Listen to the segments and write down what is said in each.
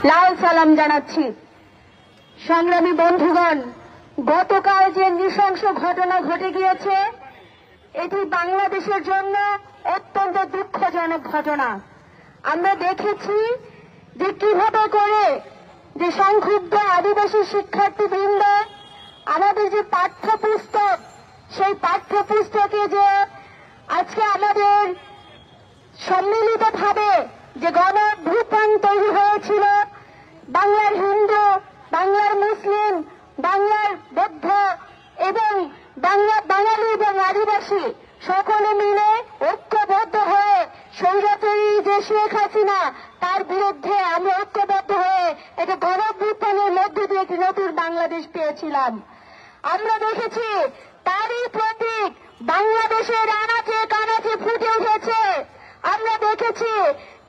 লাল সালাম জানাচ্ছি। সংগ্রামী বন্ধুগণ, গতকাল যে নৃশংস ঘটনা ঘটে গিয়েছে এটি বাংলাদেশের জন্য অত্যন্ত দুঃখজনক ঘটনা। আমরা দেখেছি যে কিভাবে করে যে সংক্ষুব্ধ আদিবাসী শিক্ষার্থীবৃন্দ আমাদের যে পাঠ্যপুস্তক, সেই পাঠ্যপুস্তকে যে আজকে আমাদের সম্মিলিতভাবে যে গণ অভ্যুত্থান তৈরি হয়েছিল, বাংলার হিন্দু, বাংলার মুসলিম, বাংলার বৌদ্ধ এবং বাঙালি এবং আদিবাসী সকলে মিলে ঐক্যবদ্ধ হয়ে স্বৈরাচারী যে শেখ হাসিনা তার বিরুদ্ধে আমরা ঐক্যবদ্ধ হয়ে একটা গণ অভ্যুত্থানের মধ্য দিয়ে একটি নতুন বাংলাদেশ পেয়েছিলাম। আমরা দেখেছি তারই প্রতীক বাংলাদেশের আনাচে কানাচে ফুটে উঠেছে। আমরা দেখেছি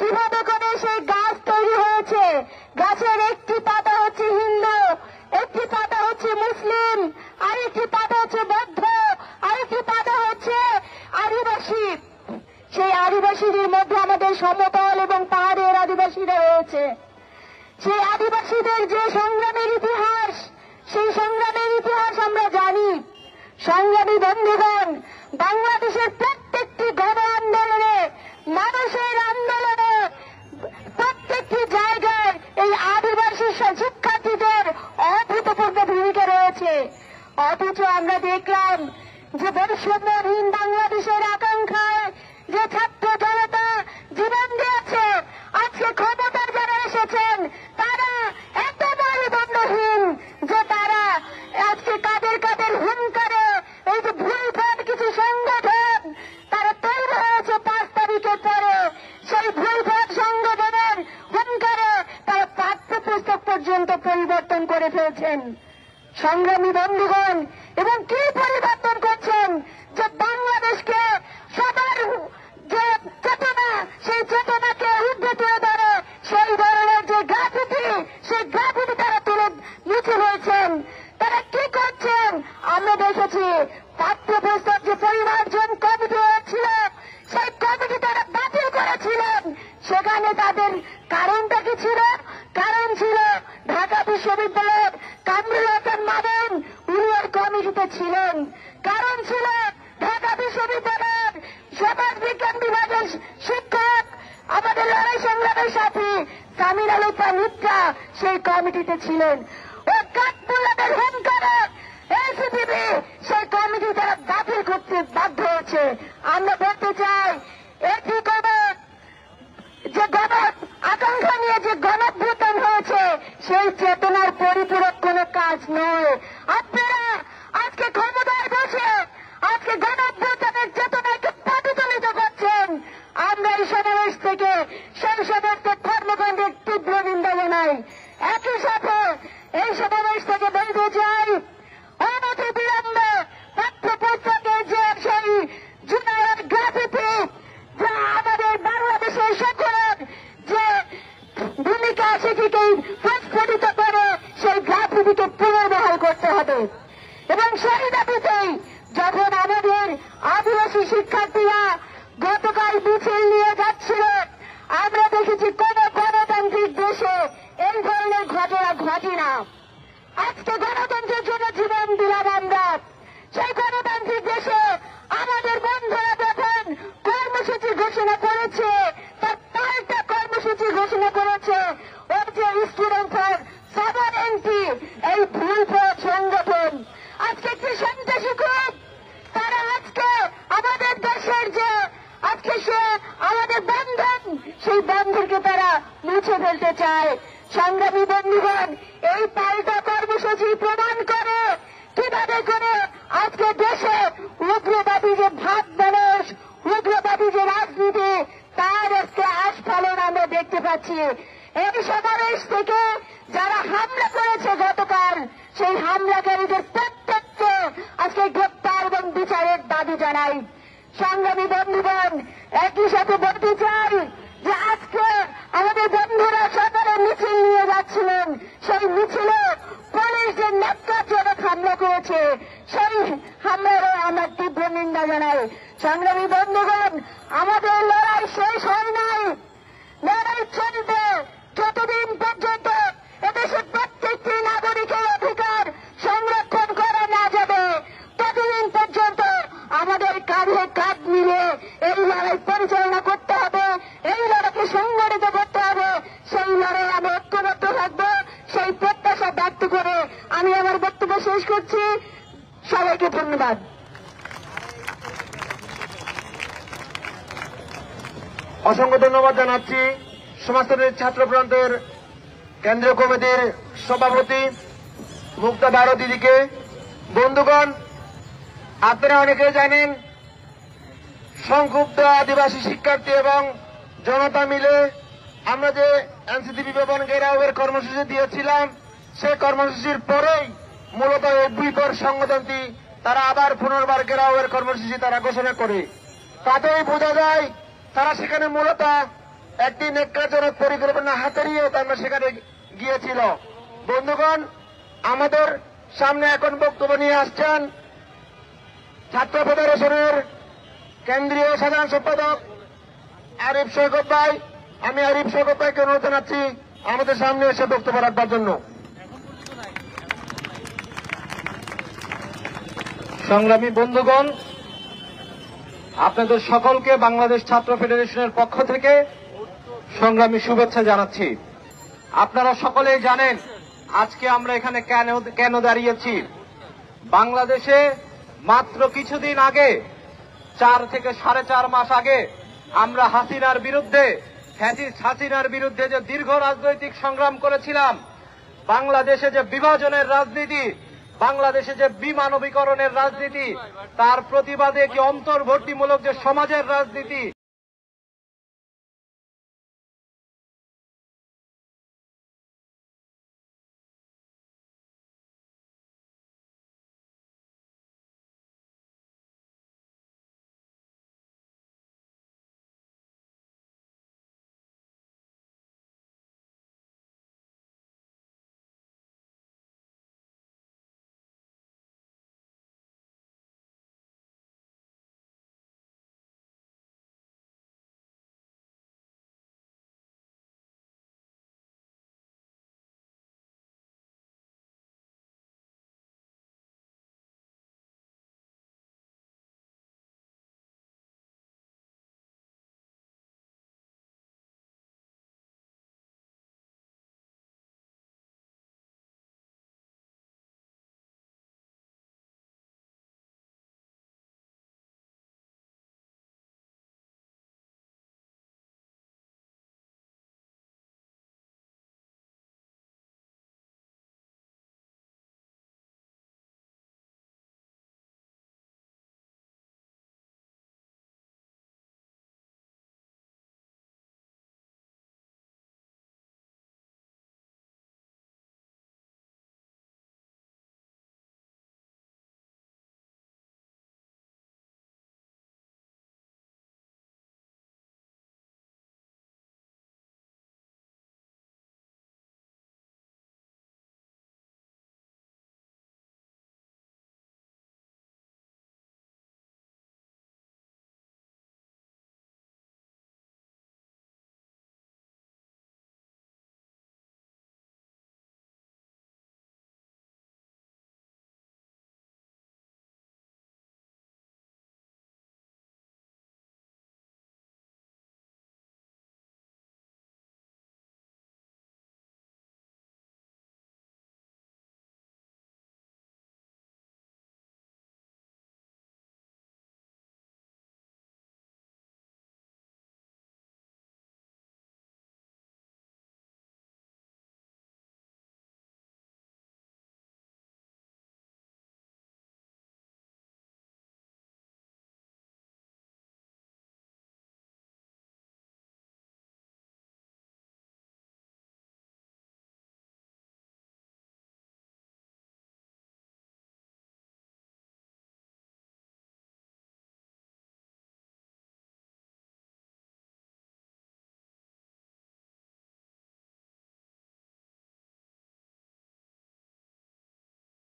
কিভাবে করে সেই গাছ তৈরি হয়েছে। গাছের একটি পাতা হচ্ছে হিন্দু, একটি পাতা হচ্ছে মুসলিম, আরেকটি পাতা হচ্ছে বৌদ্ধ, আরেকটি পাতা হচ্ছে আদিবাসী। সেই আদিবাসীদের মধ্যে আমাদের সমতল এবং পাহাড়ের আদিবাসীরা রয়েছে। সেই আদিবাসীদের যে সংগ্রামের ইতিহাস, সেই সংগ্রামের ইতিহাস আমরা জানি। সংগ্রামী বন্ধুগণ, বাংলাদেশের প্রত্যেকটি গণ আন্দোলনে, মানুষের আন্দোলনে, প্রত্যেকটি জায়গায় এই আদিবাসী শিক্ষার্থীদের অভূতপূর্ব ভূমিকা রয়েছে। অথচ আমরা দেখলাম যে বৈষম্যহীন বাংলাদেশের আকাঙ্ক্ষায় যে ছাত্র জনতা জীবন দিয়েছে, আজকে ক্ষমতার যারা এসেছেন তারা এত পরিবর্তনহীন যে তারা আজকে কাদের কাদের হুঙ্কারে এই যে ভুলভাল কিছু সংগঠন তারা তৈরি হয়েছে 5 তারিখের পরে, সেই ভুলভাল সংগঠনের হুঙ্কারে তারা পাঠ্যপুস্তক পর্যন্ত পরিবর্তন করে ফেলছেন। সংগ্রামী বন্ধুগণ, এবং কি পরিবর্তন করছেন যে বাংলাদেশকে সবার যে চেতনা, সেই চেতনাকে উদ্ধৃত ধরে সেই ধরনের যে গ্রাফিতি, সেই গ্রাফিতি তারা তুলে মুছে হয়েছেন। তারা কি করছেন আমরা দেখেছি। পাঠ্যপুস্তক যে পরিমার্জন কমিটি হয়েছিল সেই কমিটি তারা বাতিল করেছিলেন। সেখানে তাদের কারণটা কি ছিল? কারণ ছিল ঢাকা বিশ্ববিদ্যালয়ের কামরুল হাসান মামুন, উনি ওই কমিটিতে ছিলেন। কারণ ছিল ঢাকা বিশ্ববিদ্যালয়ের সমাজ বিজ্ঞান বিভাগের শিক্ষক, আমাদের লড়াই সংগ্রামের সাথী সামির আলী মিত্রা সেই কমিটিতে ছিলেন। ও কাঠমুল্লাদের হুঙ্কারে এসিপিবি সেই কমিটি তারা বাতিল করতে বাধ্য হয়েছে। আমরা বলতে চাই এটি কোন যে গণ আকাঙ্ক্ষা নিয়ে যে গণঅভ্যুত্থান হয়েছে সেই চেতনার পরিপূরক কোন কাজ নয়। আপনারা আজকে ক্ষমতায় বসে আজকে গণঅভ্যুত্থানের চেতনাকে প্রতিফলিত করছেন। আমরা এই সমাবেশ থেকে সেই সমস্ত কর্মকাণ্ডের তীব্র নিন্দা জানাই। একই সাথে এই সমাবেশ থেকে বলতে চাই অনতি বিলম্বে পাঠ্যপুস্তকের যে সেই জুনিয়র গ্রাফিতি যা আমাদের বাংলাদেশের সকলের যে ভূমিকা সেটিকে প্রস্ফুটিত করে সেই গ্রাফিতিকে পুনর্বহাল করতে হবে। এবং সেই দাবিতেই যখন আমাদের আদিবাসী শিক্ষার্থীরা গতকাল মিছিল নিয়ে যাচ্ছিল, আমরা দেখেছি কোন গণতান্ত্রিক দেশে এই ধরনের ঘটনা ঘটে না। আজকে গণতন্ত্রের জন্য জীবন দিলাম আমরা। সেই গণতান্ত্রিক দেশে আমাদের বন্ধুরা যখন কর্মসূচি ঘোষণা করেছে, তার পাল্টা কর্মসূচি ঘোষণা করেছে ওর যে স্টুডেন্ট ফর সভারেন্টি, এই ভুলপথ সংগঠন আজকে একটি সন্ত্রাসী গ্রুপ। তারা আজকে আমাদের দেশের যে আজকে সে আমাদের বন্ধন, সেই বন্ধনকে তারা মুছে ফেলতে চায়। সংগ্রামী বন্ধুগণ, এই পাল্টা কর্মসূচি প্রমাণ করে কিভাবে করে আজকে দেশে উগ্রবাদী যে ভাব মানুষ, উগ্রবাদী যে রাজনীতি, তার আজকে আস্ফালন আমরা দেখতে পাচ্ছি। এই সমাবেশ থেকে যারা হামলা করেছে গতকাল, সেই হামলাকারীদের প্রত্যেককে আজকে গ্রেপ্তার এবং বিচারের দাবি জানাই। সংগ্রামী বন্ধুগণ, একই সাথে বলতে চাই যে আজকে আমাদের বন্ধুরা সকালে মিছিল নিয়ে যাচ্ছিলেন, সেই মিছিলে পুলিশ যে ন্যাক্কারজনক হামলা করেছে সেই হামলারও আমরা তীব্র নিন্দা জানাই। সংগ্রামী বন্ধুগণ, আমাদের লড়াই শেষ হয় নাই, লড়াই চলবে যতদিন পর্যন্ত মিলে এই লড়াই পরিচালনা করতে হবে, এই লড়াইকে সংগঠিত করতে হবে। সেই লড়াই আমি ঐক্যবদ্ধ থাকবো, সেই প্রত্যাশা ব্যক্ত করে আমি আমার বক্তব্য শেষ করছি। সবাইকে ধন্যবাদ। অসংখ্য ধন্যবাদ জানাচ্ছি সমাজতন্ত্রের ছাত্র প্রান্তের কেন্দ্রীয় কমিটির সভাপতি মুক্তা বারো দিদিকে। বন্ধুগণ, আপনারা অনেকে জানেন সংক্ষুব্ধ আদিবাসী শিক্ষার্থী এবং জনতা মিলে আমরা যে এনসিটিভি ভবন ঘেরাওয়ের কর্মসূচি দিয়েছিলাম, সেই কর্মসূচির পরেই মূলত এই দুইপর সংগঠনটি তারা আবার পুনর্বার ঘেরাওয়ের কর্মসূচি তারা ঘোষণা করে। তাতেই বোঝা যায় তারা সেখানে মূলত একটি ন্যাক্কারজনক পরিকল্পনা হাতে নিয়ে তারা সেখানে গিয়েছিল। বন্ধুগণ, আমাদের সামনে এখন বক্তব্য নিয়ে আসছেন ছাত্র ফেডারেশনের কেন্দ্রীয় সাধারণ সম্পাদক আরিফ সৈকত ভাই। আমি আরিফ সৈকত ভাইকে অনুরোধ জানাচ্ছি আমাদের সামনে এসে বক্তব্য রাখবার জন্য। সংগ্রামী বন্ধুগণ, আপনাদের সকলকে বাংলাদেশ ছাত্র ফেডারেশনের পক্ষ থেকে সংগ্রামী শুভেচ্ছা জানাচ্ছি। আপনারা সকলেই জানেন আজকে আমরা এখানে কেন দাঁড়িয়েছি। বাংলাদেশে মাত্র কিছুদিন আগে, 4 থেকে 4.5 মাস আগে আমরা হাসিনার বিরুদ্ধে যে দীর্ঘ রাজনৈতিক সংগ্রাম করেছিলাম, বাংলাদেশে যে বিভাজনের রাজনীতি, বাংলাদেশে যে বিমানবীকরণের রাজনীতি, তার প্রতিবাদে কি অন্তর্বর্তীমূলক যে সমাজের রাজনীতি,